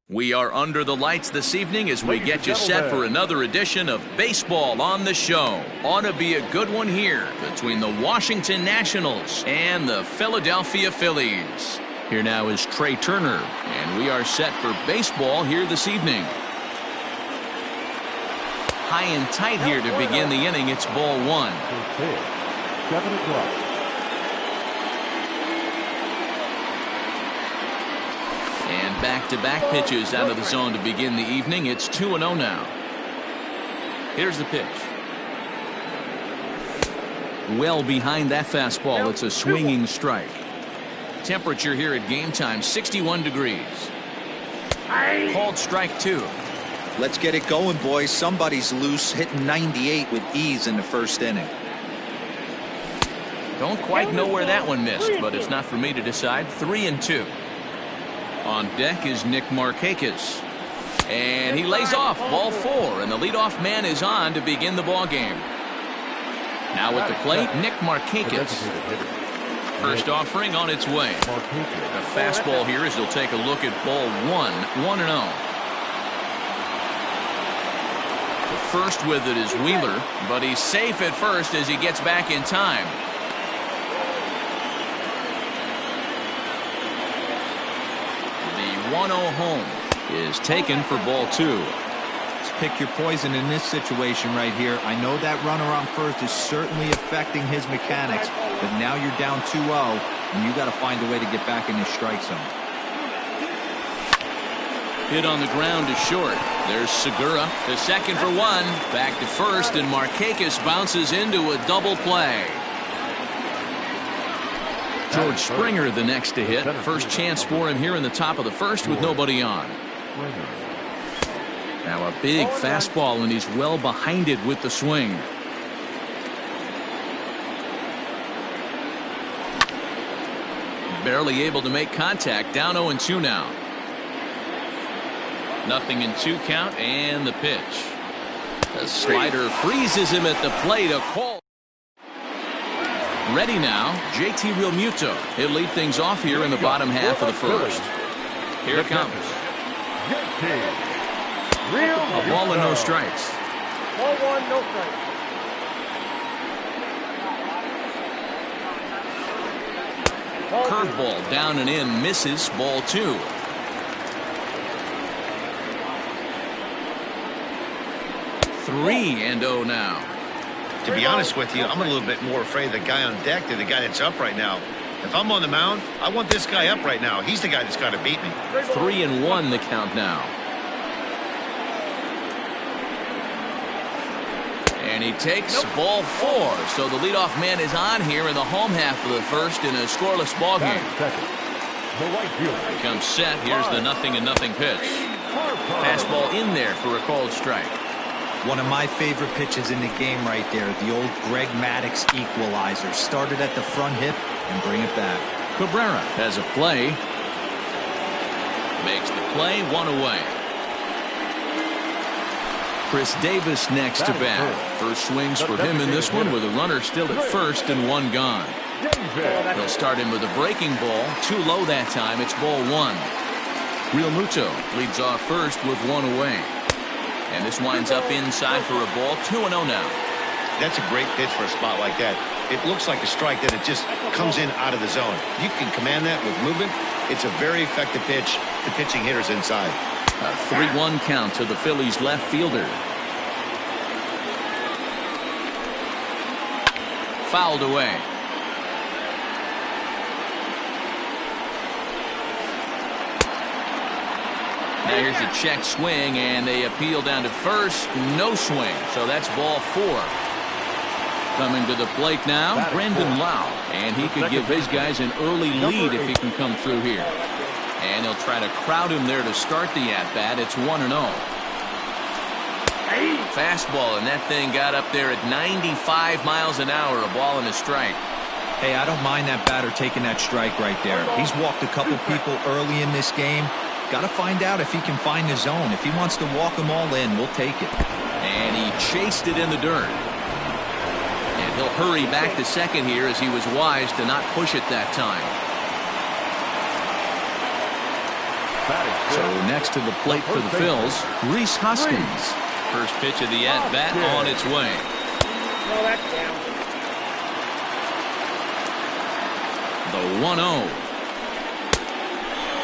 We are under the lights this evening as we get you set for another edition of Baseball on the Show. Ought to be a good one here between the Washington Nationals and the Philadelphia Phillies. Here now is Trey Turner, and we are set for baseball here this evening. High and tight here to begin the inning. It's ball one. 7 o'clock. And back-to-back pitches out of the zone to begin the evening. It's 2-0 now. Here's the pitch. Well behind that fastball. It's a swinging strike. Temperature here at game time, 61 degrees. Called strike two. Let's get it going, boys. Somebody's loose, hitting 98 with ease in the first inning. Don't quite know where that one missed, but it's not for me to decide. 3-2. On deck is Nick Markakis. And he lays off, ball four, and the leadoff man is on to begin the ball game. Now at the plate, Nick Markakis. First offering on its way. The fastball here as he'll take a look at ball one, 1-0. The first with it is Wheeler, but he's safe at first as he gets back in time. The 1-0 home is taken for ball two. Let's pick your poison in this situation right here. I know that runner on first is certainly affecting his mechanics, but now you're down 2-0, and you got to find a way to get back in your strike zone. Hit on the ground to short. There's Segura to second for one. Back to first, and Markakis bounces into a double play. George Springer the next to hit. First chance for him here in the top of the first with nobody on. Now a big fastball, and he's well behind it with the swing. Barely able to make contact. Down 0-2 now. 0-2 count, and the pitch. The slider freezes him at the plate. A call. Ready now, JT Realmuto. He'll lead things off here in the bottom half of the first. Here it comes. A ball and no strikes. 1-1, no strikes. Curveball down and in, misses, ball two. Three and 0 now. To be honest with you, I'm a little bit more afraid of the guy on deck than the guy that's up right now. If I'm on the mound, I want this guy up right now. He's the guy that's got to beat me. 3-1 the count now. And he takes ball four. So the leadoff man is on here in the home half of the first in a scoreless ball game. He comes set. Here's the 0-0 pitch. Fastball in there for a called strike. One of my favorite pitches in the game right there, the old Greg Maddux equalizer. Started at the front hip and bring it back. Cabrera has a play. Makes the play, one away. Chris Davis next to bat. First swings for him in this one with a runner still at first and one gone. They'll start him with a breaking ball. Too low that time. It's ball one. Realmuto leads off first with one away. And this winds up inside for a ball. 2-0 now. That's a great pitch for a spot like that. It looks like a strike that it just comes in out of the zone. You can command that with movement. It's a very effective pitch to pitching hitters inside. A 3-1 count to the Phillies left fielder. Fouled away. Now here's a check swing, and they appeal down to first. No swing, so that's ball four. Coming to the plate now, Brandon Lau, and he could give his guys an early lead if he can come through here. And they'll try to crowd him there to start the at-bat. It's 1-0. Fastball, and that thing got up there at 95 miles an hour, a ball and a strike. Hey, I don't mind that batter taking that strike right there. He's walked a couple people early in this game. Got to find out if he can find the zone. If he wants to walk them all in, we'll take it. And he chased it in the dirt. And he'll hurry back to second here as he was wise to not push it that time. So next to the plate for the Phils, Reese Hoskins. First pitch of the at-bat on its way. No, that's down. The 1-0.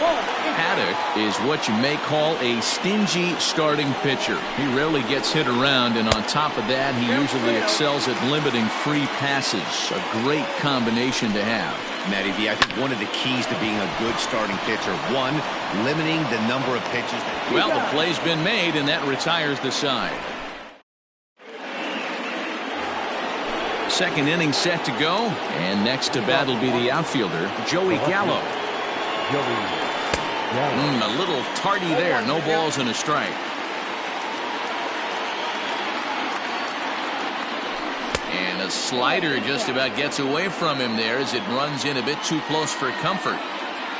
Haddock is what you may call a stingy starting pitcher. He rarely gets hit around, and on top of that, he usually excels at limiting free passes. A great combination to have. Matty V, I think one of the keys to being a good starting pitcher, one, limiting the number of pitches. Well, the play's been made, and that retires the side. Second inning set to go, and next to bat will be the outfielder, Joey Gallo. A little tardy there. No balls and a strike. And a slider just about gets away from him there as it runs in a bit too close for comfort.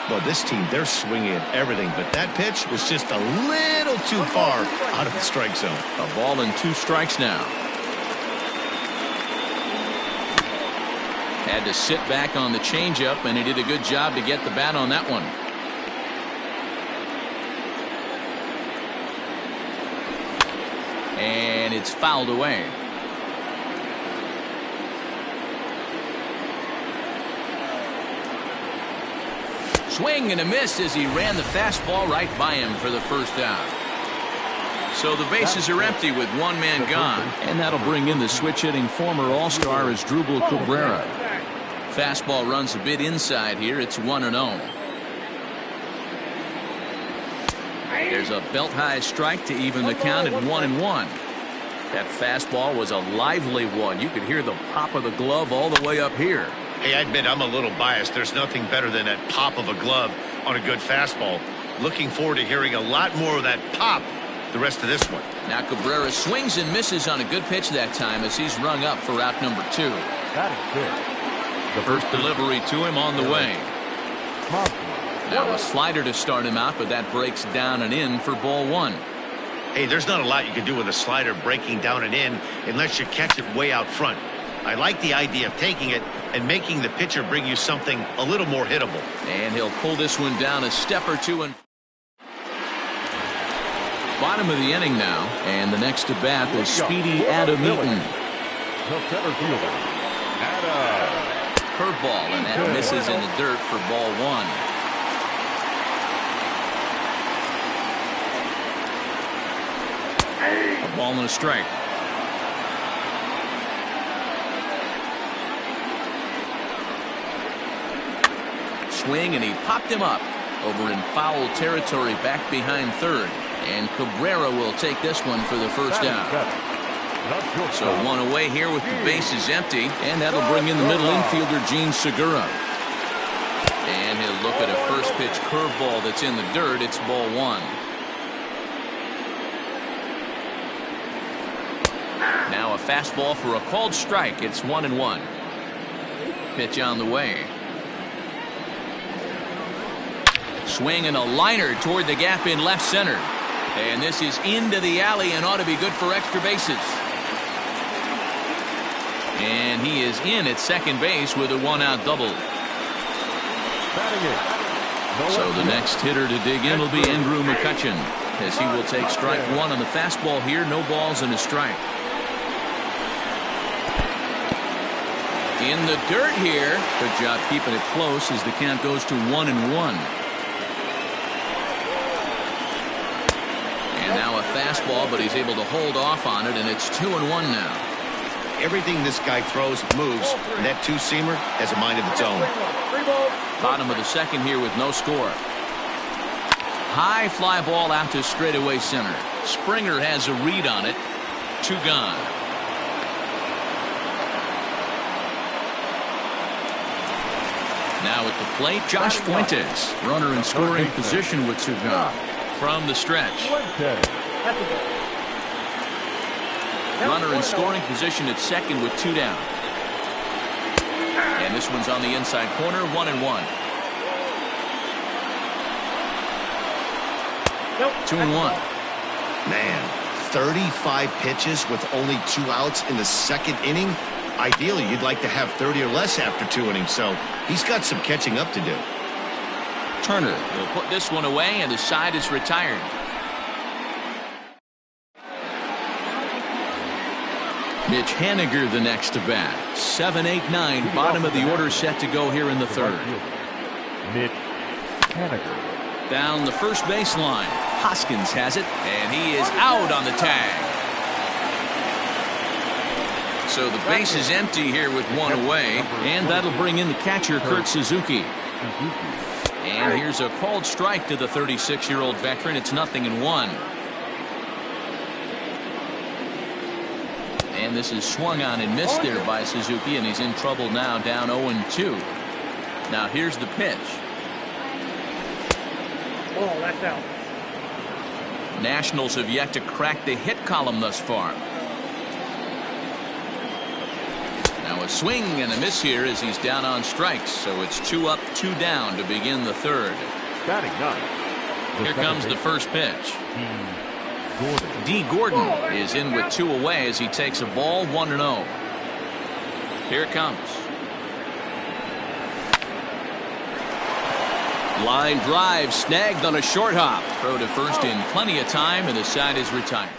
Well, this team, they're swinging at everything, but that pitch was just a little too far out of the strike zone. A ball and 2 strikes now. Had to sit back on the changeup, and he did a good job to get the bat on that one. And it's fouled away. Swing and a miss as he ran the fastball right by him for the first out. So the bases are empty with one man gone, and that'll bring in the switch-hitting former All-Star as Drupal Cabrera. Fastball runs a bit inside here. It's 1-0. There's a belt-high strike to even the count at 1-1. That fastball was a lively one. You could hear the pop of the glove all the way up here. Hey, I admit I'm a little biased. There's nothing better than that pop of a glove on a good fastball. Looking forward to hearing a lot more of that pop the rest of this one. Now Cabrera swings and misses on a good pitch that time as he's rung up for out number 2. That is good. The first delivery to him on the way. Now a slider to start him out, but that breaks down and in for ball 1. Hey, there's not a lot you can do with a slider breaking down and in unless you catch it way out front. I like the idea of taking it and making the pitcher bring you something a little more hittable. And he'll pull this one down a step or two. And bottom of the inning now, and the next to bat is speedy Adam Eaton. The center fielder, Adam. Curveball, and that misses in the dirt for ball 1. A ball and a strike. Swing, and he popped him up over in foul territory back behind third. And Cabrera will take this one for the first out. So one away here with the bases empty, and that'll bring in the middle infielder Gene Segura. And he'll look at a first pitch curveball that's in the dirt. It's ball 1. Now a fastball for a called strike. It's 1-1. Pitch on the way. Swing and a liner toward the gap in left center. And this is into the alley and ought to be good for extra bases. And he is in at second base with a 1-out double. So the next hitter to dig in will be Andrew McCutchen, as he will take strike 1 on the fastball here. No balls and a strike. In the dirt here. Good job keeping it close as the count goes to 1-1. And now a fastball, but he's able to hold off on it, and it's 2-1 now. Everything this guy throws moves, and that two-seamer has a mind of its own. Bottom of the second here with no score. High fly ball out to straightaway center. Springer has a read on it. 2 gone. Now at the plate, Josh Fuentes. Runner in scoring position with 2 gone. From the stretch. Runner in scoring position at second with 2 down. And this one's on the inside corner, 1-1. 2-1. Man, 35 pitches with only 2 outs in the second inning. Ideally, you'd like to have 30 or less after 2 innings, so he's got some catching up to do. Turner will put this one away, and the side is retired. Mitch Haniger the next to bat. 7, 8, 9, bottom of the order set to go here in the third. Mitch Haniger. Down the first baseline. Hoskins has it, and he is out on the tag. So the base is empty here with one away, and that'll bring in the catcher, Kurt Suzuki. And here's a called strike to the 36-year-old veteran. It's 0-1. And this is swung on and missed there by Suzuki, and he's in trouble now, down 0-2. Now here's the pitch. Oh, that's out. Nationals have yet to crack the hit column thus far. Now a swing and a miss here as he's down on strikes, so it's 2 up, 2 down to begin the third. Batting ninth. Here comes the first pitch. D. Gordon is in with 2 away as he takes a ball, 1-0. Here it comes. Line drive snagged on a short hop. Throw to first in plenty of time, and the side is retired.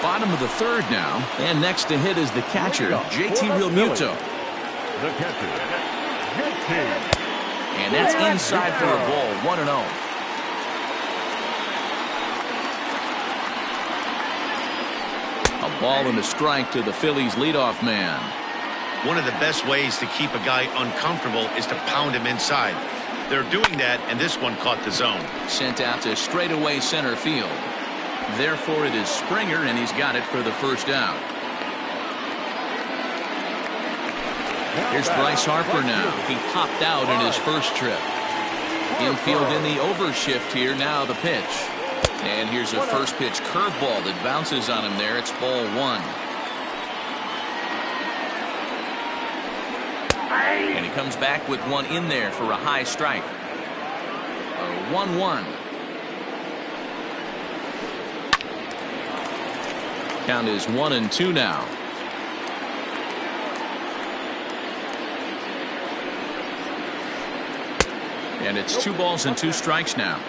Bottom of the third now, and next to hit is the catcher, JT Realmuto. The catcher, JT. And that's inside for a ball, 1-0. A ball and a strike to the Phillies leadoff man. One of the best ways to keep a guy uncomfortable is to pound him inside. They're doing that, and this one caught the zone. Sent out to straightaway center field. Therefore, it is Springer, and he's got it for the first out. Here's Bryce Harper now. He popped out in his first trip. Infield in the overshift here. Now the pitch. And here's a first pitch curveball that bounces on him there. It's ball 1. And he comes back with one in there for a high strike. 1-1. Count is 1-2 now. And it's 2 balls and 2 strikes now.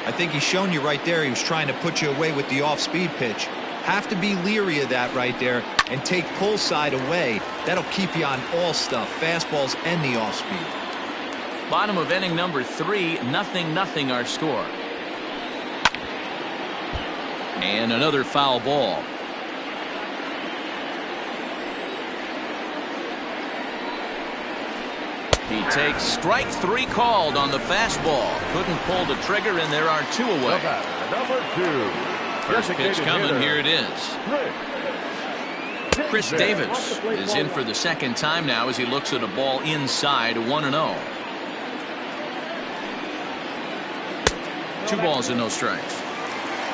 I think he's shown you right there. He was trying to put you away with the off-speed pitch. Have to be leery of that right there and take pull side away. That'll keep you on all stuff, fastballs and the off-speed. Bottom of inning number 3, 0-0 our score. And another foul ball. He takes strike 3 called on the fastball. Couldn't pull the trigger, and there are 2 away. Number 2. First pitch coming. Here it is. Chris Davis is in for the second time now as he looks at a ball inside, 1-0. 2 balls and no strikes.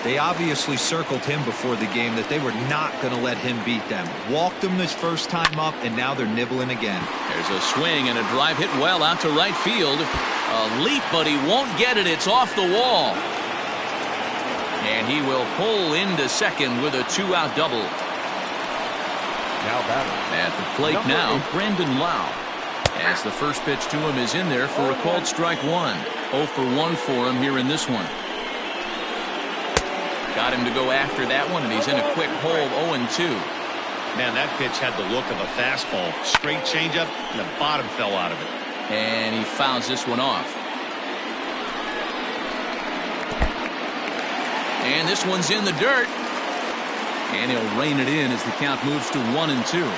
They obviously circled him before the game that they were not going to let him beat them. Walked him his first time up, and now they're nibbling again. There's a swing and a drive hit well out to right field. A leap, but he won't get it. It's off the wall. And he will pull into second with a 2-out double. Now batting. At the plate now, Brandon Lau. As the first pitch to him is in there for a called strike 1. 0 for 1 for him here in this one. Got him to go after that one, and he's in a quick hole, 0-2. Man, that pitch had the look of a fastball. Straight changeup, and the bottom fell out of it. And he fouls this one off. And this one's in the dirt. And he'll rein it in as the count moves to 1-2.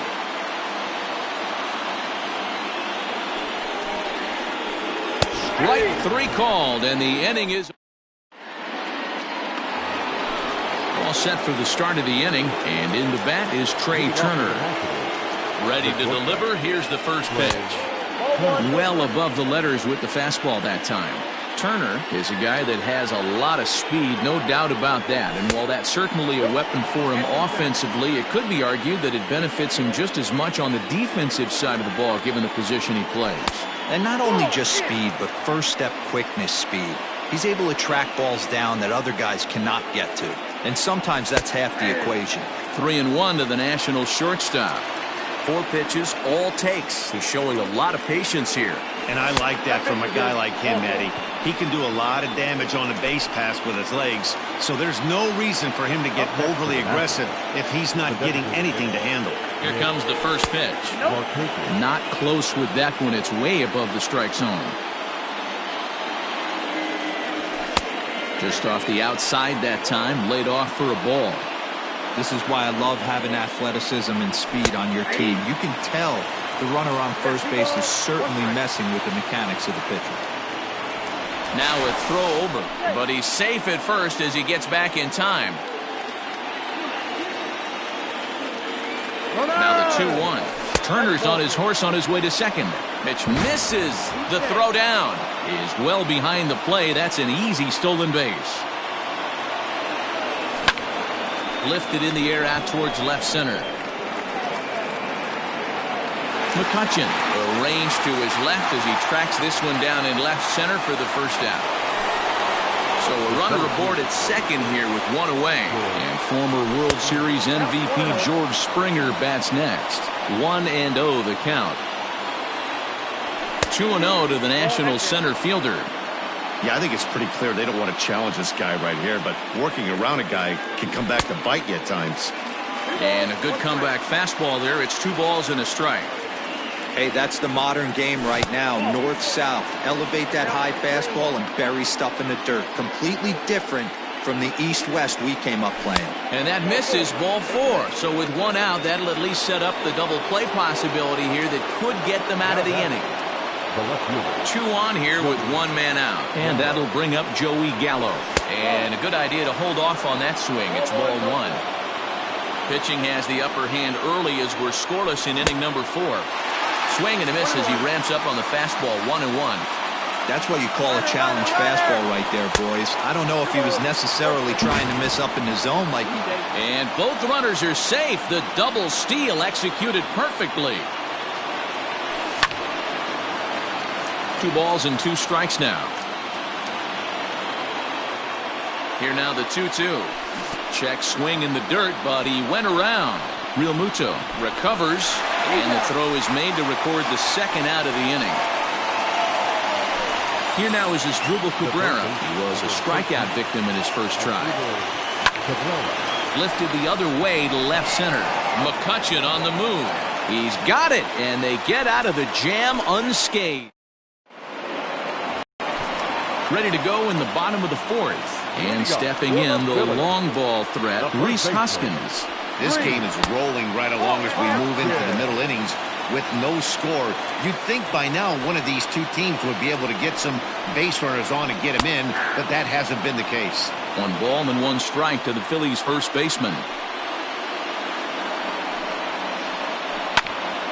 Strike 3 called, and the inning is all set for the start of the inning. And in the bat is Trey Turner. Ready to deliver. Here's the first pitch. Well above the letters with the fastball that time. Turner is a guy that has a lot of speed, no doubt about that. And while that's certainly a weapon for him offensively, it could be argued that it benefits him just as much on the defensive side of the ball, given the position he plays. And not only just speed, but first step quickness speed. He's able to track balls down that other guys cannot get to. And sometimes that's half the equation. 3-1 to the Nationals shortstop. 4 pitches, all takes. He's showing a lot of patience here. And I like that from a guy like him, Eddie. He can do a lot of damage on a base pass with his legs, so there's no reason for him to get overly aggressive if he's not getting anything to handle. Here comes the first pitch. Not close with that one. It's way above the strike zone. Just off the outside that time, laid off for a ball. This is why I love having athleticism and speed on your team. You can tell the runner on first base is certainly messing with the mechanics of the pitcher. Now a throw over, but he's safe at first as he gets back in time. Now the 2-1. Turner's on his horse on his way to second. Pitch misses. The throw down is well behind the play. That's an easy stolen base. Lifted in the air out towards left center. McCutchen arranged to his left as he tracks this one down in left center for the first out. So a runner aboard at second here with 1 away. And former World Series MVP George Springer bats next. 1-0 the count. 2-0 to the National center fielder. Yeah, I think it's pretty clear they don't want to challenge this guy right here, but working around a guy can come back to bite you at times. And a good comeback fastball there. It's 2 balls and a strike. Hey, that's the modern game right now. North-south. Elevate that high fastball and bury stuff in the dirt. Completely different from the east-west we came up playing. And that misses, ball 4. So with 1 out, that'll at least set up the double play possibility here that could get them out of the inning. 2 on here with 1 man out. And that'll bring up Joey Gallo. And a good idea to hold off on that swing. It's ball 1. Pitching has the upper hand early as we're scoreless in inning number 4. Swing and a miss as he ramps up on the fastball. 1-1. That's what you call a challenge fastball right there, boys. I don't know if he was necessarily trying to miss up in the zone like he did. And both runners are safe. The double steal executed perfectly. 2 balls and 2 strikes now. Here now the 2-2. Check swing in the dirt, but he went around. Real Muto recovers, and the throw is made to record the second out of the inning. Here now is Asdrubal Cabrera. He was a strikeout victim in his first try. Lifted the other way to left center. McCutchen on the move. He's got it, and they get out of the jam unscathed. Ready to go in the bottom of the 4th. And stepping in, the long ball threat, Rhys Hoskins. This game is rolling right along as we move into the middle innings with no score. You'd think by now one of these 2 teams would be able to get some base runners on and get them in, but that hasn't been the case. 1 ball and 1 strike to the Phillies' first baseman.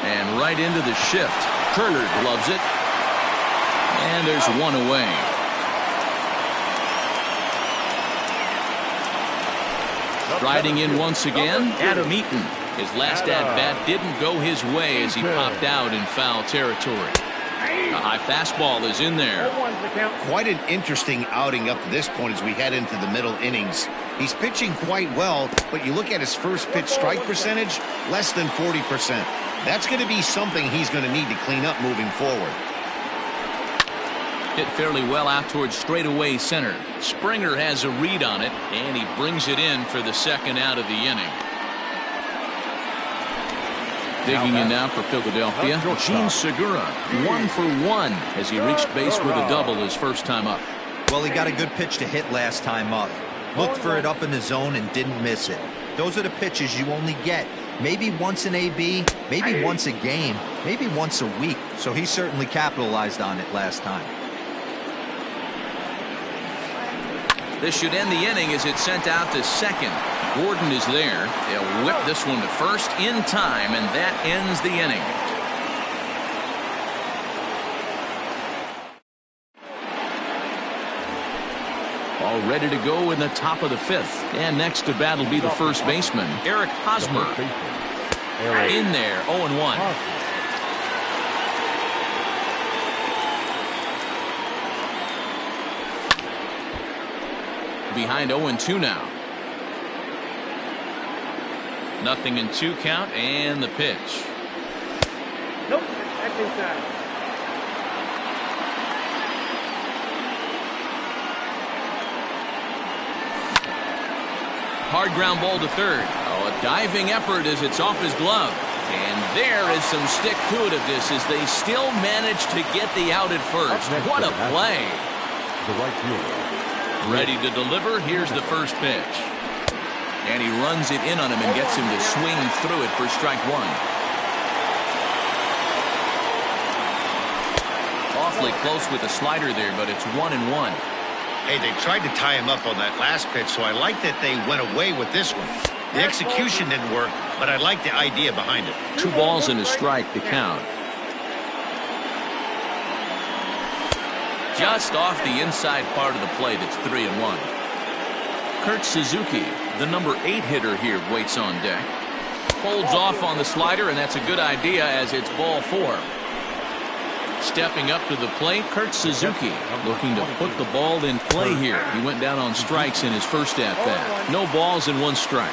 And right into the shift. Turner gloves it. And there's 1 away. Riding in once again, Adam Eaton. His last at-bat didn't go his way as he popped out in foul territory. A high fastball is in there. Quite an interesting outing up to this point as we head into the middle innings. He's pitching quite well, but you look at his first pitch strike percentage, less than 40%. That's going to be something he's going to need to clean up moving forward. Hit fairly well out towards straightaway center. Springer has a read on it, and he brings it in for the second out of the inning. Digging in now for Philadelphia, Gene Segura, 1 for 1 as he reached base with a double his first time up. Well, he got a good pitch to hit last time up. Looked for it up in the zone and didn't miss it. Those are the pitches you only get maybe once in AB, maybe once a game, maybe once a week. So he certainly capitalized on it last time. This should end the inning as it's sent out to second. Gordon is there. They'll whip this one to first in time, and that ends the inning. All ready to go in the top of the 5th. And next to bat will be the first baseman, Eric Hosmer. In there, 0-1. Behind 0-2 now. 0-2 count, and the pitch. Hard ground ball to third. Oh, a diving effort as it's off his glove. And there is some stick-to-itiveness as they still manage to get the out at first. What a play. The right fielder. Ready to deliver. Here's the first pitch. And he runs it in on him and gets him to swing through it for strike one. Awfully close with the slider there, but it's 1-1. Hey, they tried to tie him up on that last pitch, so I like that they went away with this one. The execution didn't work, but I like the idea behind it. 2 balls and a strike to count. Just off the inside part of the plate, it's 3-1. Kurt Suzuki, the number 8 hitter here, waits on deck. Holds off on the slider, and that's a good idea as it's ball 4. Stepping up to the plate, Kurt Suzuki looking to put the ball in play here. He went down on strikes in his first at-bat. No balls and 1 strike.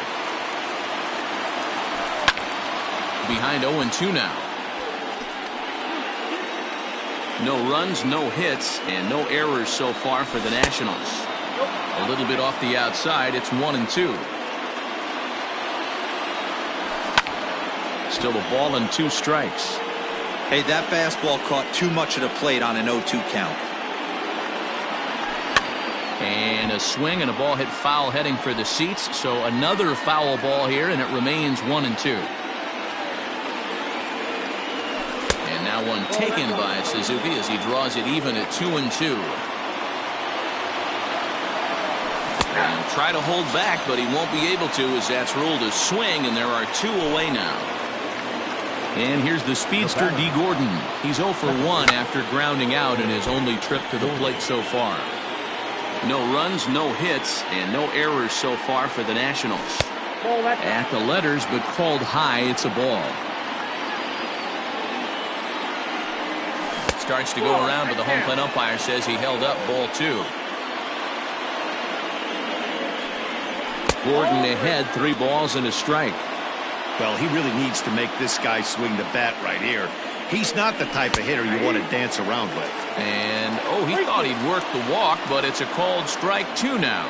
Behind 0-2 now. No runs, no hits, and no errors so far for the Nationals. A little bit off the outside, it's 1-2. Still a ball and 2 strikes. Hey, that fastball caught too much of the plate on an 0-2 count. And a swing and a ball hit foul heading for the seats. So another foul ball here, and it remains 1-2. And now one taken by Suzuki as he draws it even at 2-2. And try to hold back, but he won't be able to as that's ruled a swing, and there are 2 away now. And here's the speedster, D. Gordon. He's 0 for 1 after grounding out in his only trip to the plate so far. No runs, no hits, and no errors so far for the Nationals. At the letters, but called high, it's a ball. Starts to go around, but the home plate umpire says he held up ball 2. Gordon ahead, 3 balls and a strike. Well, he really needs to make this guy swing the bat right here. He's not the type of hitter you want to dance around with. And, oh, he thought he'd work the walk, but it's a called strike 2 now.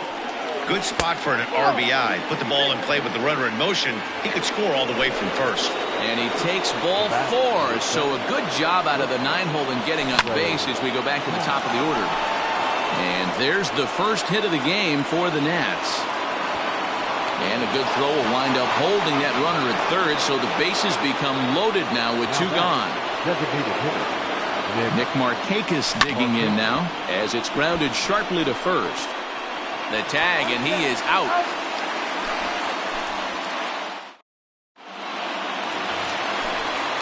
Good spot for an RBI. Put the ball in play with the runner in motion. He could score all the way from first. And he takes ball 4, so a good job out of the 9-hole in getting on base as we go back to the top of the order. And there's the first hit of the game for the Nats. And a good throw will wind up holding that runner at third, so the bases become loaded now with 2 gone. Nick Markakis digging in now as it's grounded sharply to first. The tag, and he is out.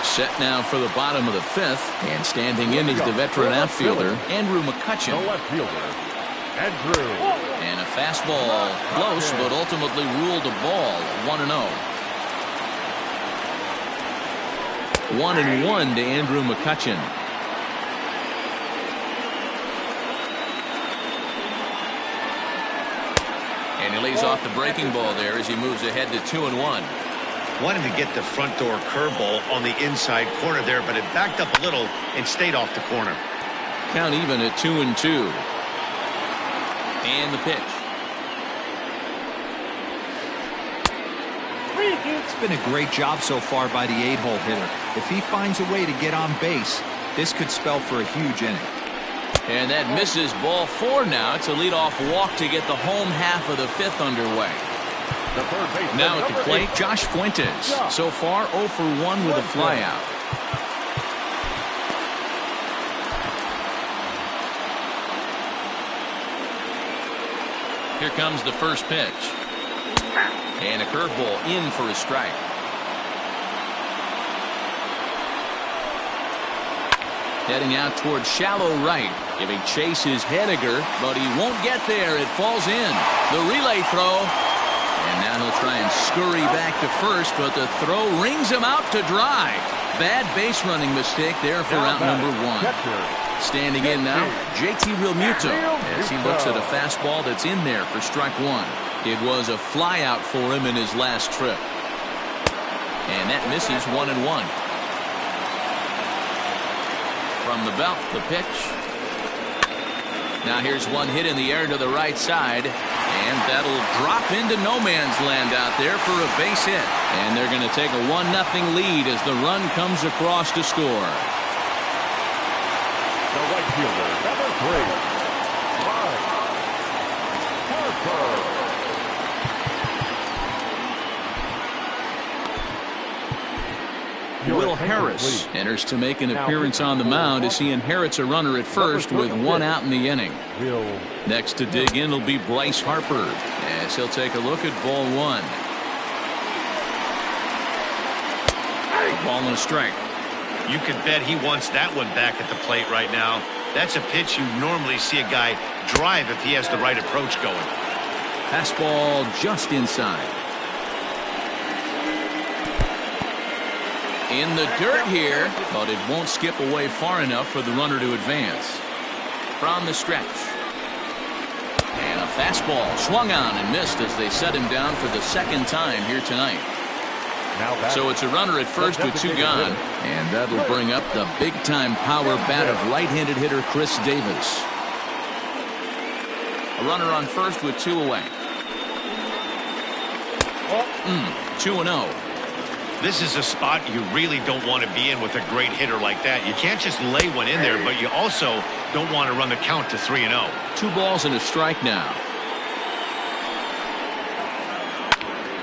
Set now for the bottom of the 5th, and standing in is the veteran outfielder, Andrew McCutchen. The left fielder, Andrew. And a fastball close, but ultimately ruled a ball. 1-0. 1-1 to Andrew McCutchen. And he lays off the breaking ball there as he moves ahead to 2-1. Wanted to get the front door curveball on the inside corner there, but it backed up a little and stayed off the corner. Count even at 2-2. And the pitch. It's been a great job so far by the 8-hole hitter. If he finds a way to get on base, this could spell for a huge inning. And that misses ball 4 now. It's a leadoff walk to get the home half of the 5th underway. Now at the plate, Josh Fuentes. So far 0 for 1 with a flyout. Here comes the first pitch. And a curveball in for a strike. Heading out towards shallow right. Giving chase is Henniger, but he won't get there. It falls in. The relay throw. And now he'll try and scurry back to first, but the throw rings him out to dry. Bad base running mistake there for out number 1. Standing in now, JT Realmuto as he looks at a fastball that's in there for strike 1. It was a flyout for him in his last trip. And that misses 1-1. From the belt, the pitch. Now here's one hit in the air to the right side, and that'll drop into no man's land out there for a base hit. And they're going to take a 1-0 lead as the run comes across to score. The right fielder, number 3, Mike Harper. Will Harris enters to make an appearance on the mound as he inherits a runner at first with 1 out in the inning. Next to dig in will be Bryce Harper as he'll take a look at ball 1. Ball and a strike. You can bet he wants that one back at the plate right now. That's a pitch you normally see a guy drive if he has the right approach going. Fastball just inside. In the dirt here, but it won't skip away far enough for the runner to advance. From the stretch. And a fastball swung on and missed as they set him down for the second time here tonight. So it's a runner at first with 2 gone, and that'll bring up the big-time power bat of right-handed hitter Chris Davis. A runner on first with 2 away. 2-0. This is a spot you really don't want to be in with a great hitter like that. You can't just lay one in there, but you also don't want to run the count to 3-0. 2 balls and a strike now.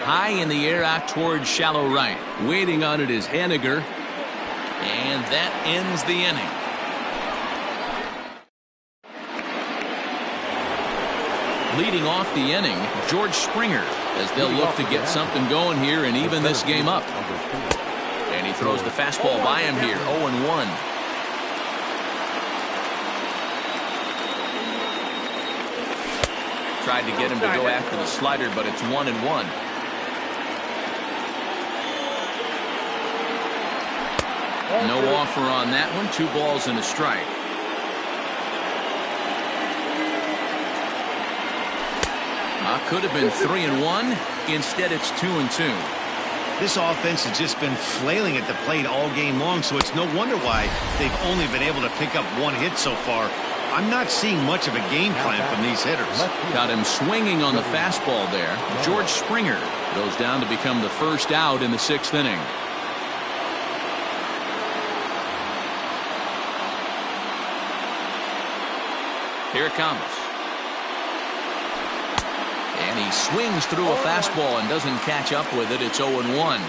High in the air out towards shallow right. Waiting on it is Haniger. And that ends the inning. Leading off the inning, George Springer, as they'll look to get something going here and even this game up. And he throws the fastball by him here, 0-1. Tried to get him to go after the slider, but it's 1-1. No offer on that one. 2 balls and a strike. Could have been 3-1. Instead, it's 2-2. This offense has just been flailing at the plate all game long, so it's no wonder why they've only been able to pick up 1 hit so far. I'm not seeing much of a game plan from these hitters. Got him swinging on the fastball there. George Springer goes down to become the first out in the 6th inning. Here it comes. And he swings through a fastball and doesn't catch up with it. It's 0-1.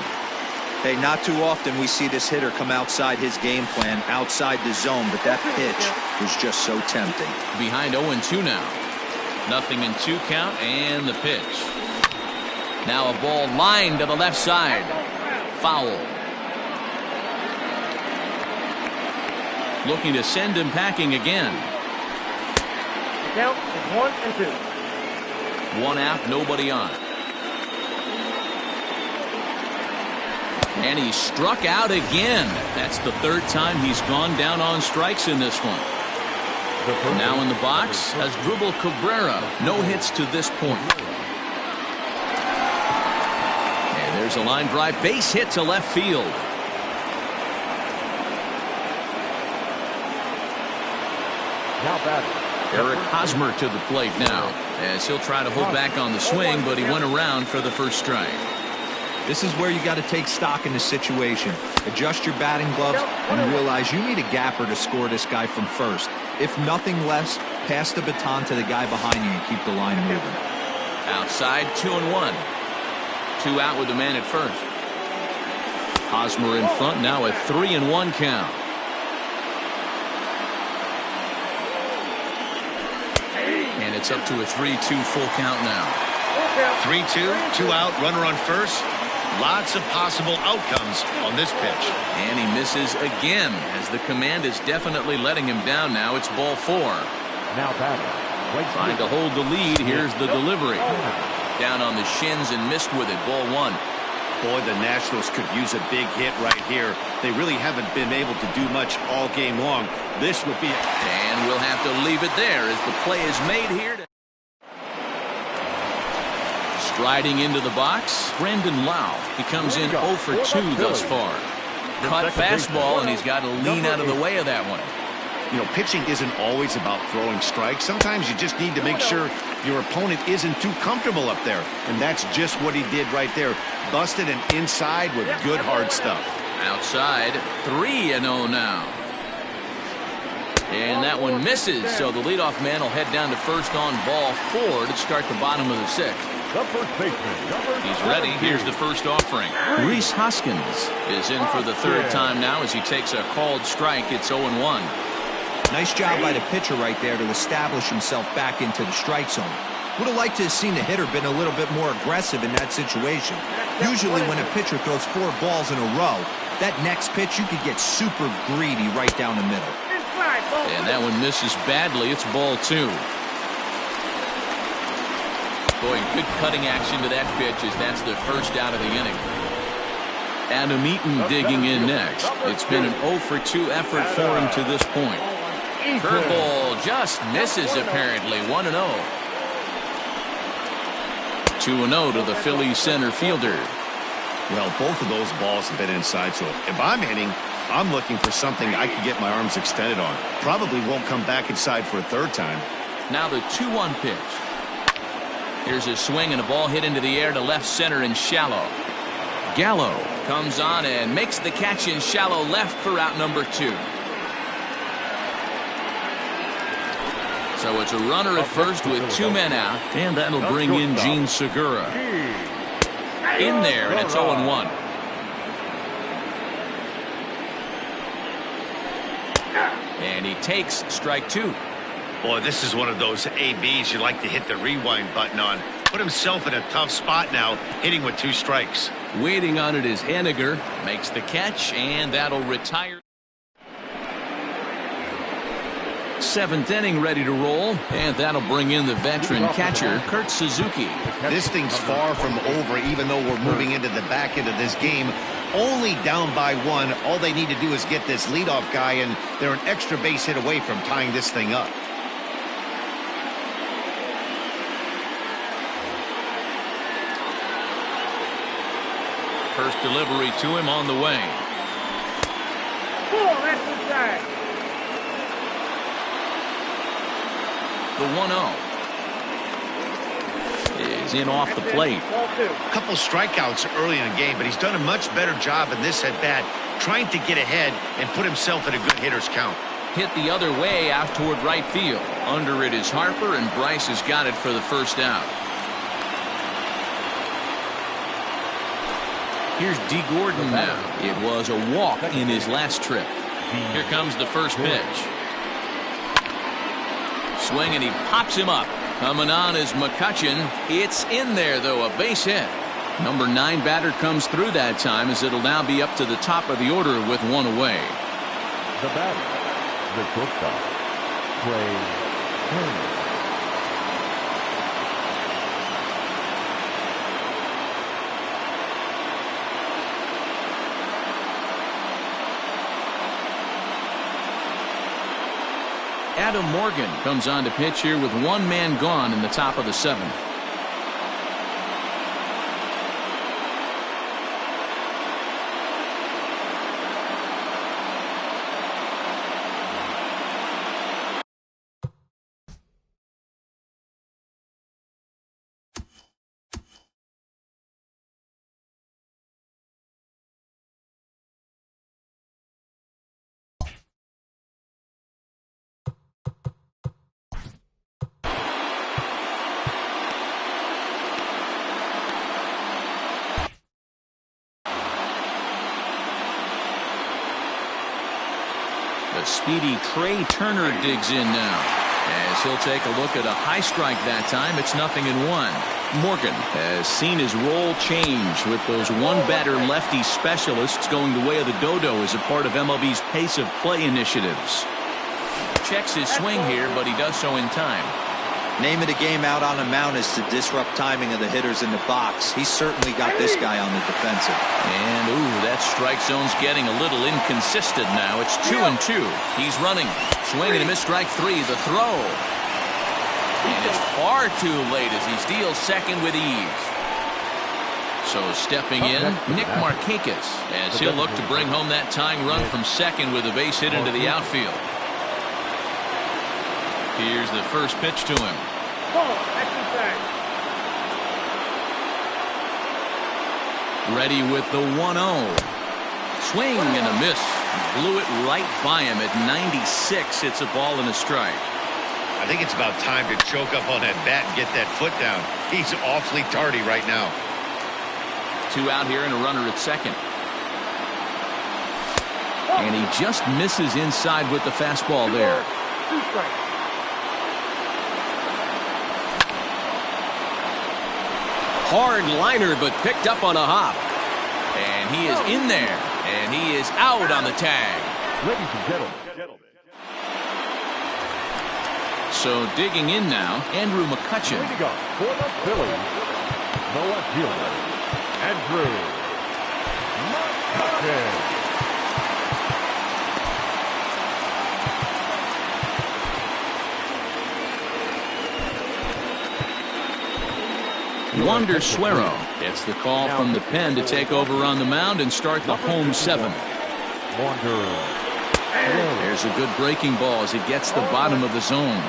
Hey, not too often we see this hitter come outside his game plan, outside the zone, but that pitch was just so tempting. Behind 0-2 now. 0-2 count and the pitch. Now a ball lined to the left side. Foul. Looking to send him packing again. The count is 1-2. 1 out, nobody on. And he struck out again. That's the 3rd time he's gone down on strikes in this one. Now in the box as Dribble Cabrera. No hits to this point. And there's a line drive base hit to left field. Now batting, Eric Hosmer to the plate now, as he'll try to hold back on the swing, but he went around for the first strike. This is where you got to take stock in the situation. Adjust your batting gloves and realize you need a gapper to score this guy from first. If nothing less, pass the baton to the guy behind you and keep the line moving. Outside, 2-1. 2 out with the man at first. Hosmer in front now, a 3-1 count. And it's up to a 3-2 full count now. 3-2, 2 out, runner on first. Lots of possible outcomes on this pitch. And he misses again as the command is definitely letting him down now. It's ball 4. now batting, Trying to hold the lead. Here's the delivery. Down on the shins and missed with it. Ball 1. Boy, the Nationals could use a big hit right here. They really haven't been able to do much all game long. This would be And we'll have to leave it there as the play is made here. Striding into the box, Brendan Lau. He comes in 0 for 2 thus far. Cut fastball, and he's got to lean out of the way of that one. You know, pitching isn't always about throwing strikes. Sometimes you just need to make sure your opponent isn't too comfortable up there. And that's just what he did right there. Busted an inside with good hard stuff. Outside, 3-0 now. And that one misses, so the leadoff man will head down to first on ball 4 to start the bottom of the 6th. The first baseman. He's ready. Here's the first offering. Rhys Hoskins is in for the 3rd time now as he takes a called strike. It's 0-1. Nice job by the pitcher right there to establish himself back into the strike zone. Would have liked to have seen the hitter been a little bit more aggressive in that situation. Usually when a pitcher throws 4 balls in a row, that next pitch you could get super greedy right down the middle. And that one misses badly. It's ball 2. Boy, good cutting action to that pitch as that's the first out of the inning. Adam Eaton digging in next. It's been an 0-for-2 effort for him to this point. Curveball just misses apparently. 1-0. 2-0 to the Phillies center fielder. Well, both of those balls have been inside, so if I'm hitting, I'm looking for something I can get my arms extended on. Probably won't come back inside for a 3rd time. Now the 2-1 pitch. Here's a swing and a ball hit into the air to left center and shallow. Gallo comes on and makes the catch in shallow left for out number 2. So it's a runner at first with 2 men out, and that'll bring in Gene Segura. In there, and it's 0-1. And he takes strike 2. Boy, this is one of those ABs you like to hit the rewind button on. Put himself in a tough spot now, hitting with 2 strikes. Waiting on it is Henniger. Makes the catch, and that'll retire. 7th inning ready to roll, and that'll bring in the veteran catcher, Kurt Suzuki. This thing's far from over, even though we're moving into the back end of this game. Only down by 1. All they need to do is get this leadoff guy, and they're an extra base hit away from tying this thing up. First delivery to him on the way. The 1-0 is in off the plate. A couple strikeouts early in the game, but he's done a much better job in this at-bat, trying to get ahead and put himself in a good hitter's count. Hit the other way out toward right field. Under it is Harper, and Bryce has got it for the first out. Here's D. Gordon now. It was a walk in his last trip. Here comes the first pitch. Swing, and he pops him up. Coming on is McCutchen. It's in there, though, a base hit. Number 9 batter comes through that time, as it'll now be up to the top of the order with 1 away. The batter, the shortstop, Trey Turner. Adam Morgan comes on to pitch here with 1 man gone in the top of the 7th. The speedy Trey Turner digs in now, as he'll take a look at a high strike that time. It's 0-1. Morgan has seen his role change with those 1-batter lefty specialists going the way of the dodo as a part of MLB's pace of play initiatives. Checks his swing here, but he does so in time. Name of the game out on the mound is to disrupt timing of the hitters in the box. He's certainly got this guy on the defensive. And, ooh, that strike zone's getting a little inconsistent now. It's 2-2. He's running. Swing and a miss, strike 3. The throw. And it's far too late as he steals second with ease. So stepping in, Nick Markakis, as he'll look to bring home that tying run from second with a base hit into the outfield. Here's the first pitch to him. Ball, exercise. Ready with the 1-0. Swing and a miss. Blew it right by him at 96. It's a ball and a strike. I think it's about time to choke up on that bat and get that foot down. He's awfully tardy right now. 2 out here and a runner at second. And he just misses inside with the fastball there. 2 strikes. Hard liner, but picked up on a hop. And he is in there. And he is out on the tag. Ladies and gentlemen. So digging in now, Andrew McCutchen. Leading up for the Phillies, the left fielder, Andrew McCutchen. Wander Suero gets the call from the pen to take over on the mound and start the home 7th. Wander. There's a good breaking ball as it gets the bottom of the zone.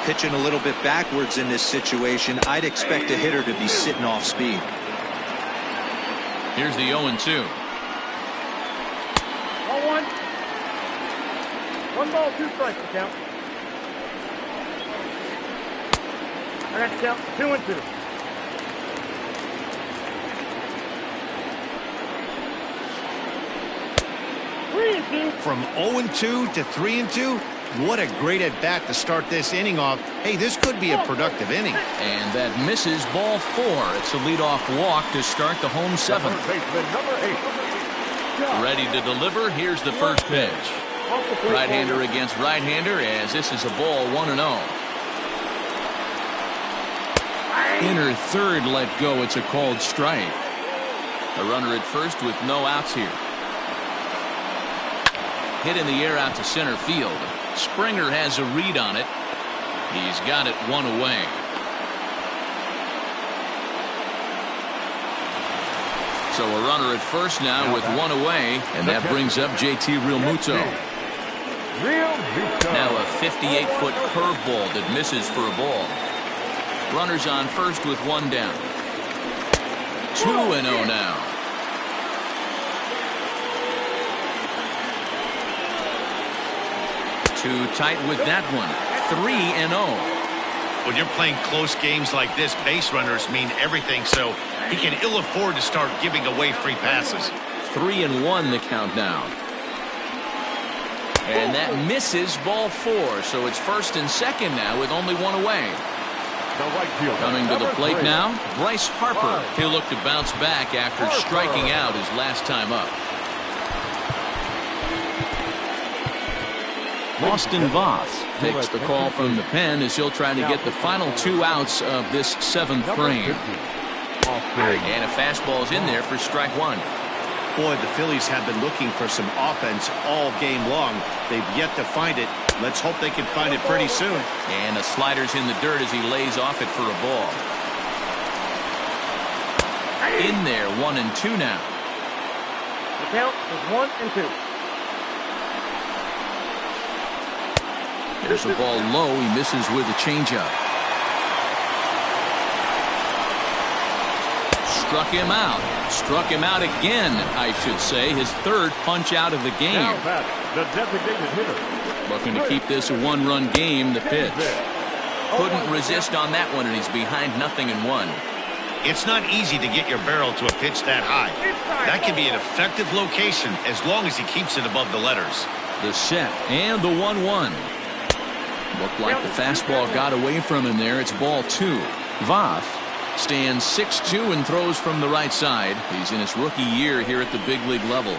Pitching a little bit backwards in this situation. I'd expect a hitter to be sitting off speed. Here's the 0-2. 1-1. 1 ball, 2 strikes to count. I got to count 2-2. From 0-2 to 3-2, what a great at bat to start this inning off. Hey, this could be a productive inning. And that misses ball 4. It's a leadoff walk to start the home 7th. Number 8. Ready to deliver. Here's the first pitch. Right-hander against right-hander as this is a ball 1-0. Inner third let go. It's a called strike. A runner at first with no outs here. Hit in the air out to center field. Springer has a read on it. He's got it 1 away. So a runner at first now with 1 away, and that brings up JT Realmuto. Now a 58-foot curveball that misses for a ball. Runners on first with 1 down. 2-0 now. Too tight with that one. 3-0. When you're playing close games like this, base runners mean everything, so he can ill afford to start giving away free passes. 3-1 the count now. And that misses ball 4, so it's first and second now with only 1 away. Coming to the plate now, Bryce Harper. He'll look to bounce back after striking out his last time up. Austin Voth takes the call from the pen as he'll try to get the final 2 outs of this 7th frame. And a fastball's in there for strike 1. Boy, the Phillies have been looking for some offense all game long. They've yet to find it. Let's hope they can find it pretty soon. And the slider's in the dirt as he lays off it for a ball. In there, 1-2 now. The count is 1-2. There's a ball low. He misses with a changeup. Struck him out. Struck him out again, I should say. His 3rd punch out of the game. Now back, the designated hitter. Looking to keep this a 1-run game. The pitch. Couldn't resist on that one, and he's behind 0-1. It's not easy to get your barrel to a pitch that high. That can be an effective location as long as he keeps it above the letters. The set and the 1-1. Looked like the fastball got away from him there. It's ball 2. Voth stands 6'2" and throws from the right side. He's in his rookie year here at the big league level.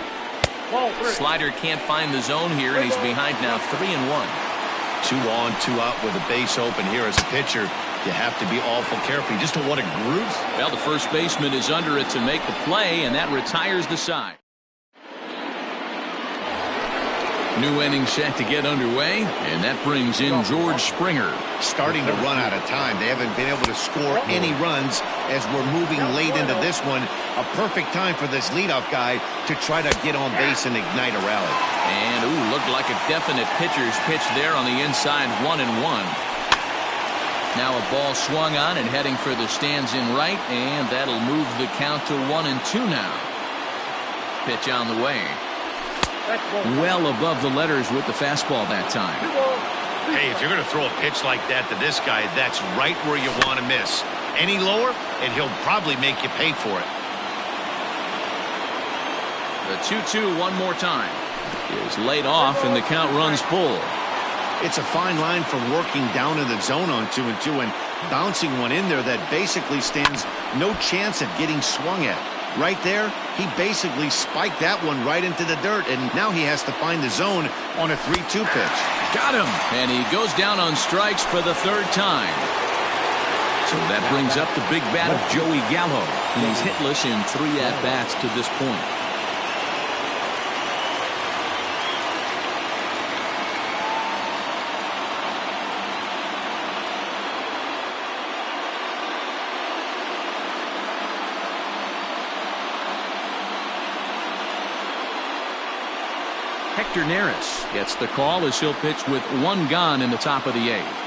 Slider can't find the zone here, and he's behind now 3-1. 2 on, 2 out with a base open here as a pitcher. You have to be awful careful. You just don't want to groove. Well, the first baseman is under it to make the play, and that retires the side. New inning set to get underway, and that brings in George Springer. Starting to run out of time. They haven't been able to score any runs as we're moving late into this one. A perfect time for this leadoff guy to try to get on base and ignite a rally. And, ooh, looked like a definite pitcher's pitch there on the inside, 1-1. Now a ball swung on and heading for the stands in right, and that'll move the count to 1-2 now. Pitch on the way. Well above the letters with the fastball that time. Hey, if you're going to throw a pitch like that to this guy, that's right where you want to miss. Any lower, and he'll probably make you pay for it. The 2-2 one more time is laid off, and the count runs full. It's a fine line from working down in the zone on 2-2 and bouncing one in there that basically stands no chance at getting swung at. Right there, he basically spiked that one right into the dirt, and now he has to find the zone on a 3-2 pitch. Got him, and he goes down on strikes for the third time. So that brings up the big bat of Joey Gallo. He's hitless in 3 at-bats to this point. Hector Neris gets the call as he'll pitch with 1 gone in the top of the 8th.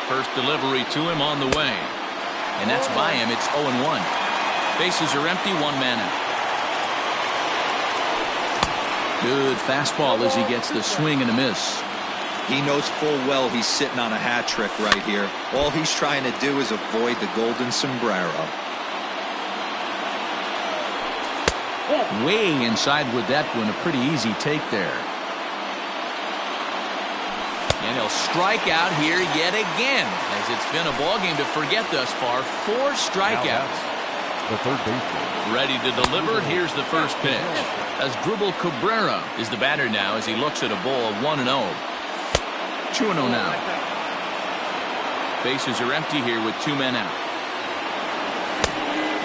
First delivery to him on the way. And that's by him. It's 0-1. Bases are empty, 1 man out. Good fastball as he gets the swing and a miss. He knows full well he's sitting on a hat trick right here. All he's trying to do is avoid the golden sombrero. Way inside with that one. A pretty easy take there. And he'll strike out here yet again, as it's been a ballgame to forget thus far. 4 strikeouts. The third baseman. Ready to deliver. Here's the first pitch. Asdrubal Cabrera is the batter now as he looks at a ball 1-0. 2-0 now. Bases are empty here with 2 men out.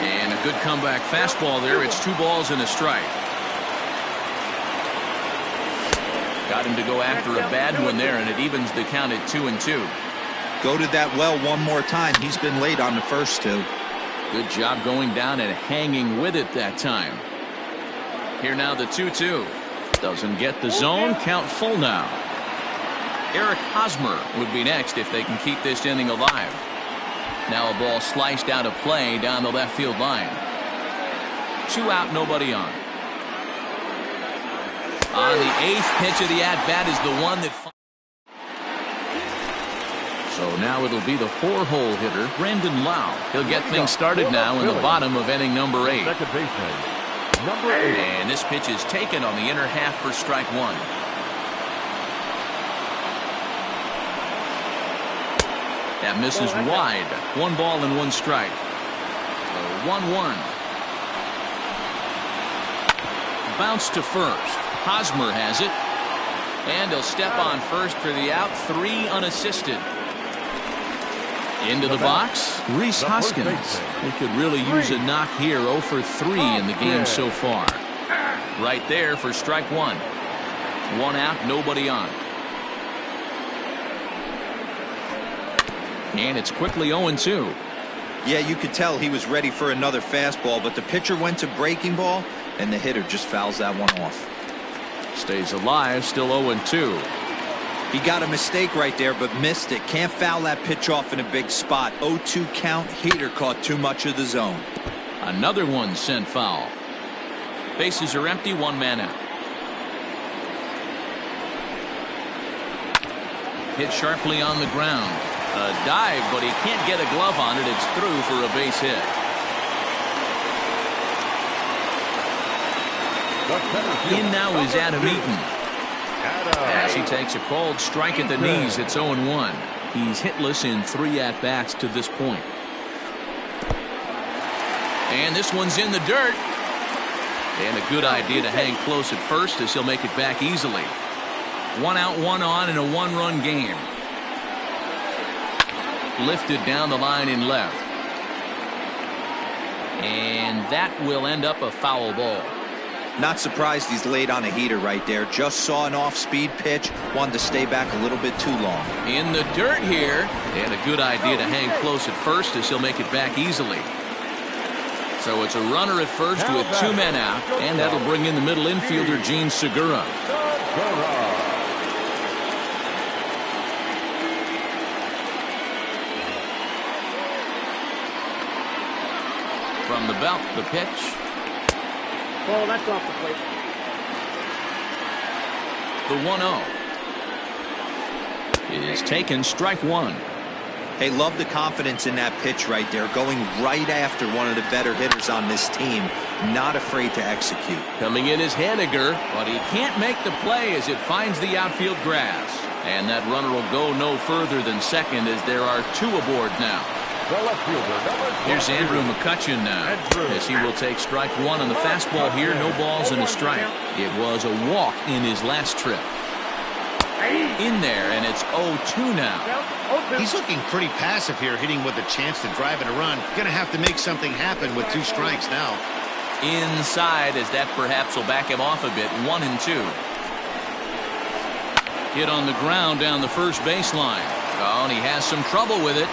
And a good comeback fastball there. It's 2 balls and a strike. Got him to go after a bad one there, and it evens the count at 2-2. Go to that well one more time. He's been late on the first 2. Good job going down and hanging with it that time. Here now the 2-2. Doesn't get the zone. Count full now. Eric Hosmer would be next if they can keep this inning alive. Now a ball sliced out of play down the left field line. 2 out, nobody on. On the 8th pitch of the at-bat is the one that... So now it'll be the 4-hole hitter, Brandon Lau. He'll get things started now in the bottom of inning number 8. Second baseman, number 8. And this pitch is taken on the inner half for strike 1. That misses wide. 1 ball and 1 strike. So 1-1. Bounce to first. Hosmer has it. And he'll step on first for the out. 3 unassisted. Into the box, Rhys Hoskins. They could really use a knock here. 0 for 3 in the game so far. Right there for strike 1. 1 out, nobody on. And it's quickly 0-2. Yeah, you could tell he was ready for another fastball, but the pitcher went to breaking ball, and the hitter just fouls that one off. Stays alive, still 0-2. He got a mistake right there, but missed it. Can't foul that pitch off in a big spot. 0-2 count. Heater caught too much of the zone. Another one sent foul. Bases are empty, 1 man out. Hit sharply on the ground. A dive, but he can't get a glove on it. It's through for a base hit. In now is Adam Eaton. As he takes a cold strike at the knees, it's 0-1. He's hitless in 3 at-bats to this point. And this one's in the dirt. And a good idea to hang close at first as he'll make it back easily. 1 out, 1 on in a 1-run game. Lifted down the line in left. And that will end up a foul ball. Not surprised he's laid on a heater right there. Just saw an off-speed pitch. Wanted to stay back a little bit too long. In the dirt here. And a good idea to hang close at first as he'll make it back easily. So it's a runner at first with 2 men out. And that'll bring in the middle infielder, Gene Segura. From the belt, the pitch. Ball, that's off the plate. The 1-0 is taken, strike 1. Hey, love the confidence in that pitch right there. Going right after one of the better hitters on this team. Not afraid to execute. Coming in is Haniger, but he can't make the play as it finds the outfield grass. And that runner will go no further than second as there are 2 aboard now. The left fielder, Here's Andrew McCutchen now as he will take strike 1 on the fastball here. No balls and a strike. It was a walk in his last trip. In there, and it's 0-2 now. He's looking pretty passive here, hitting with a chance to drive in a run. Going to have to make something happen with 2 strikes now. Inside, as that perhaps will back him off a bit. 1-2. Hit on the ground down the first baseline. Oh, and he has some trouble with it.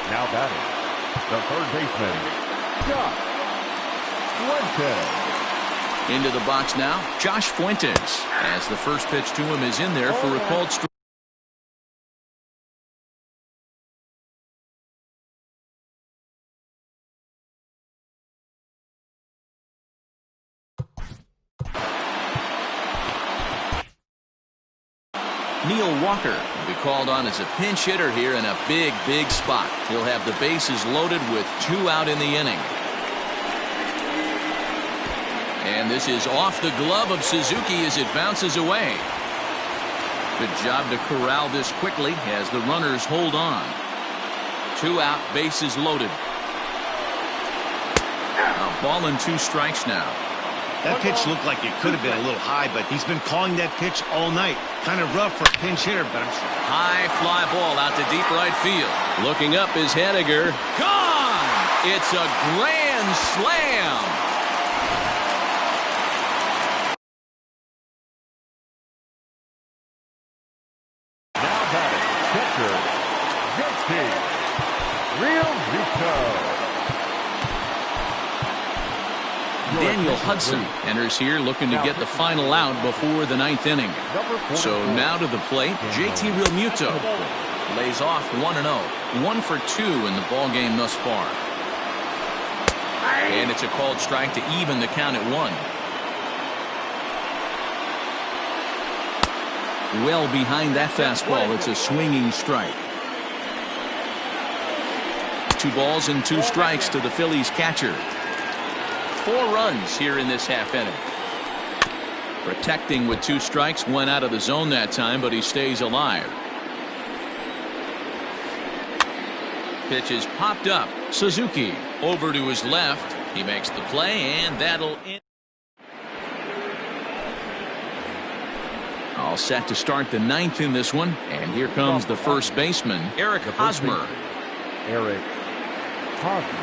Now batting, the third baseman, Josh Fuentes. Into the box now, Josh Fuentes, as the first pitch to him is in there for a called strike. Neil Walker will be called on as a pinch hitter here in a big, big spot. He'll have the bases loaded with 2 out in the inning. And this is off the glove of Suzuki as it bounces away. Good job to corral this quickly as the runners hold on. 2 out, bases loaded. A ball and 2 strikes now. That pitch looked like it could have been a little high, but he's been calling that pitch all night. Kind of rough for a pinch hitter, but I'm sure. High fly ball out to deep right field. Looking up is Haniger. Gone! It's a grand slam. Now batting, catcher, JT Realmuto. Daniel Hudson enters here looking to get the final out before the 9th inning. So now to the plate, JT Realmuto lays off 1-0. 1 for 2 in the ball game thus far. And it's a called strike to even the count at 1. Well behind that fastball, it's a swinging strike. 2 balls and 2 strikes to the Phillies catcher. 4 runs here in this half inning. Protecting with 2 strikes, went out of the zone that time, but he stays alive. Pitch is popped up. Suzuki over to his left. He makes the play, and that'll end. All set to start the 9th in this one, and here comes the first baseman, Eric Hosmer. Eric Hosmer.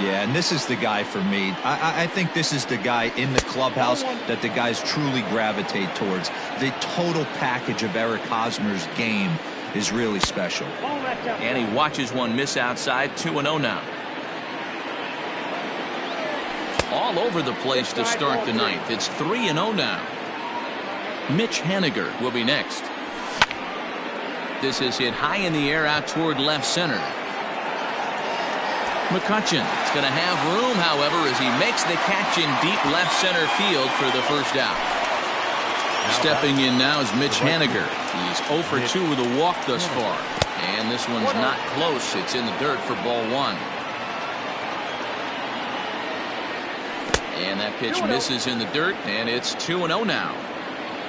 Yeah, and this is the guy for me. I think this is the guy in the clubhouse that the guys truly gravitate towards. The total package of Eric Hosmer's game is really special. And he watches one miss outside. 2-0 now. All over the place to start the 9th. It's 3-0 now. Mitch Haniger will be next. This is hit high in the air out toward left center. McCutchen is going to have room, however, as he makes the catch in deep left center field for the first out. Stepping in now is Mitch Haniger. He's 0 for 2 with a walk thus far. And this one's not close. It's in the dirt for ball 1. And that pitch misses in the dirt, and it's 2-0 now.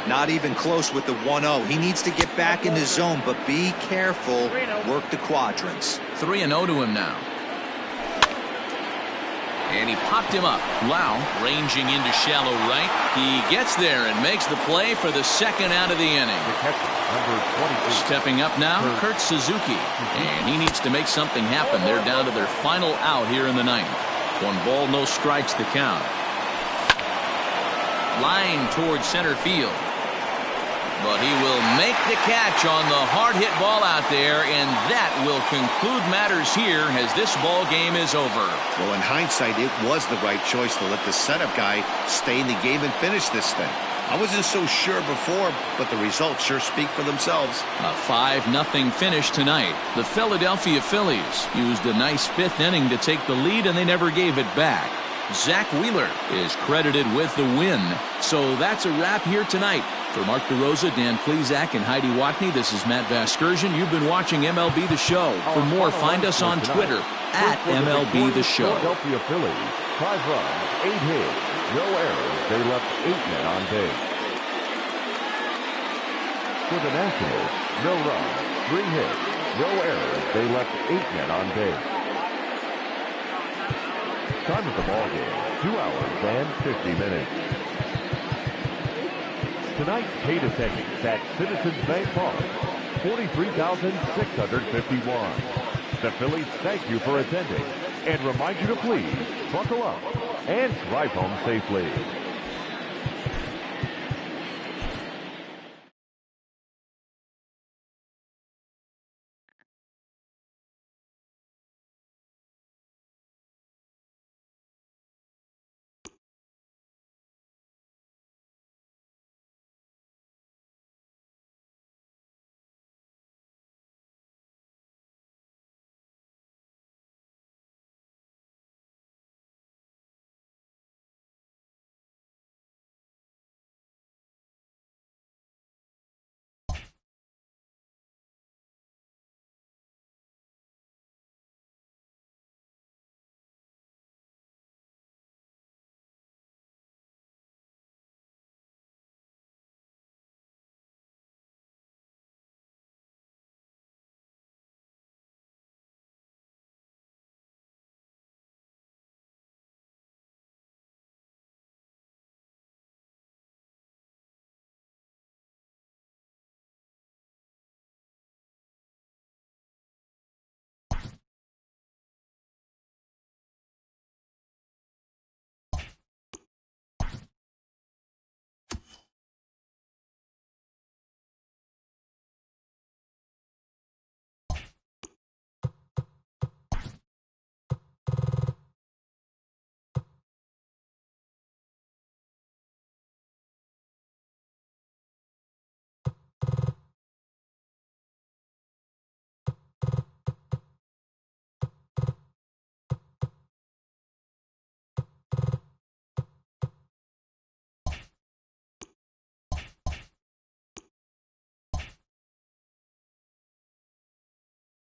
Not even close with the 1-0. He needs to get back in the zone, but be careful. Work the quadrants. 3-0 to him now. And he popped him up. Lau ranging into shallow right. He gets there and makes the play for the second out of the inning. Stepping up now, Kurt Suzuki. And he needs to make something happen. They're down to their final out here in the ninth. 1 ball, no strikes the count. Line towards center field. But he will make the catch on the hard hit ball out there, and that will conclude matters here as this ball game is over. Well, in hindsight, it was the right choice to let the setup guy stay in the game and finish this thing. I wasn't so sure before, but the results sure speak for themselves. A 5-0 finish tonight. The Philadelphia Phillies used a nice 5th inning to take the lead, and they never gave it back. Zach Wheeler is credited with the win. So that's a wrap here tonight. For Mark DeRosa, Dan Plesac, and Heidi Watney, this is Matt Vasgersian. You've been watching MLB The Show. For more, find us on Twitter at MLB The Show. Philadelphia Phillies, 5 runs, 8 hits, no errors. They left 8 men on base. For the Nationals, no runs, 3 hits, no errors. They left 8 men on base. Time of the ball game, 2 hours and 50 minutes. Tonight's paid attendance at Citizens Bank Park, 43,651. The Phillies thank you for attending and remind you to please buckle up and drive home safely.